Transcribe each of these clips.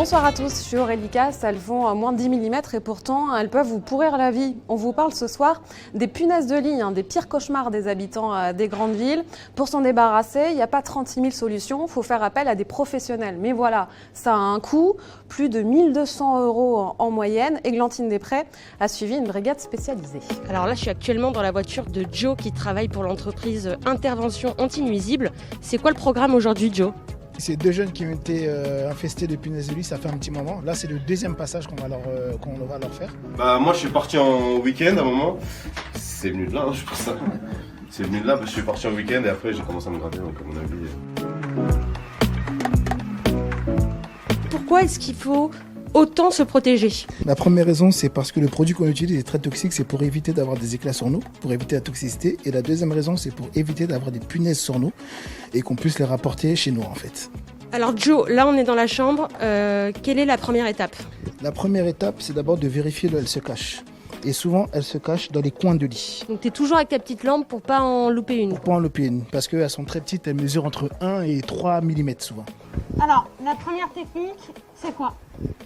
Bonsoir à tous, je suis Aurélie Casse, elles font à moins de 10 mm et pourtant elles peuvent vous pourrir la vie. On vous parle ce soir des punaises de lit, des pires cauchemars des habitants des grandes villes. Pour s'en débarrasser, il n'y a pas 36 000 solutions, il faut faire appel à des professionnels. Mais voilà, ça a un coût, plus de 1 200 € en moyenne. Églantine Després a suivi une brigade spécialisée. Alors là, je suis actuellement dans la voiture de Joe qui travaille pour l'entreprise Intervention Anti-Nuisibles. C'est quoi le programme aujourd'hui, Joe ? C'est deux jeunes qui ont été infestés de punaises de lit, ça fait un petit moment. Là, c'est le deuxième passage qu'on va leur faire. Moi, je suis parti en week-end à un moment. C'est venu de là, je pense. C'est venu de là, parce que je suis parti en week-end et après, j'ai commencé à me gratter, donc à mon avis. Pourquoi est-ce qu'il faut autant se protéger ? La première raison, c'est parce que le produit qu'on utilise est très toxique, c'est pour éviter d'avoir des éclats sur nous, pour éviter la toxicité. Et la deuxième raison, c'est pour éviter d'avoir des punaises sur nous et qu'on puisse les rapporter chez nous en fait. Alors Joe, là on est dans la chambre. Quelle est la première étape ? La première étape, c'est d'abord de vérifier là où elles se cachent. Et souvent, elles se cachent dans les coins de lit. Donc tu es toujours avec ta petite lampe pour pas en louper une. Pour pas en louper une, parce qu'elles sont très petites, elles mesurent entre 1 et 3 mm souvent. Alors, la première technique, c'est quoi ?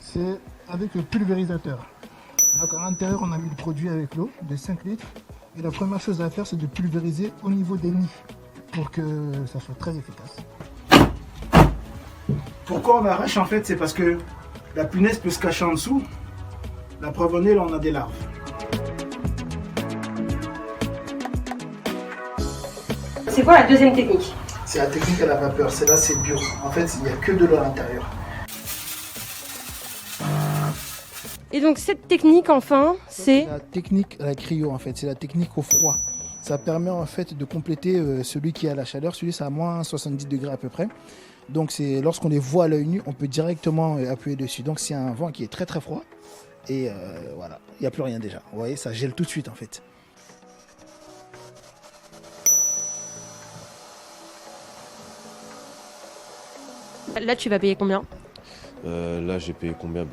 C'est avec le pulvérisateur. Donc à l'intérieur, on a mis le produit avec l'eau de 5 litres. Et la première chose à faire, c'est de pulvériser au niveau des nids pour que ça soit très efficace. Pourquoi on arrache en fait ? C'est parce que la punaise peut se cacher en dessous. La preuve en est, là on a des larves. C'est quoi la deuxième technique ? C'est la technique à la vapeur. Celle-là, c'est bio. En fait, il n'y a que de l'eau à l'intérieur. Et donc cette technique, enfin, c'est... La technique à la cryo, en fait. C'est la technique au froid. Ça permet en fait de compléter celui qui a la chaleur. Celui c'est à moins 70 degrés à peu près. Donc c'est lorsqu'on les voit à l'œil nu, on peut directement appuyer dessus. Donc c'est un vent qui est très très froid. Et voilà, il n'y a plus rien déjà. Vous voyez, ça gèle tout de suite en fait. Là, tu vas payer combien ? Là, j'ai payé combien ?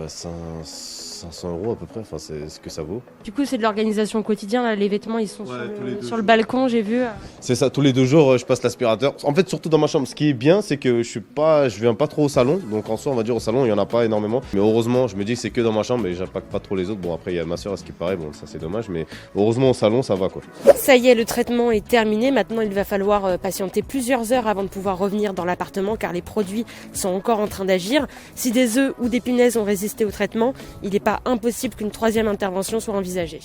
500 € à peu près, enfin, c'est ce que ça vaut. Du coup, c'est de l'organisation quotidienne. Là, les vêtements, ils sont sur le jours. balcon, j'ai vu. C'est ça, tous les 2 jours, je passe l'aspirateur. En fait, surtout dans ma chambre. Ce qui est bien, c'est que je viens pas trop au salon. Donc en soi, on va dire au salon, il y en a pas énormément. Mais heureusement, je me dis que c'est que dans ma chambre et j'impacte pas trop les autres. Bon, après, il y a ma soeur, à ce qui paraît. Bon, ça c'est dommage. Mais heureusement, au salon, ça va quoi. Ça y est, le traitement est terminé. Maintenant, il va falloir patienter plusieurs heures avant de pouvoir revenir dans l'appartement car les produits sont encore en train d'agir. Si des œufs ou des punaises ont résisté au traitement, il n'est pas impossible qu'une troisième intervention soit envisagée.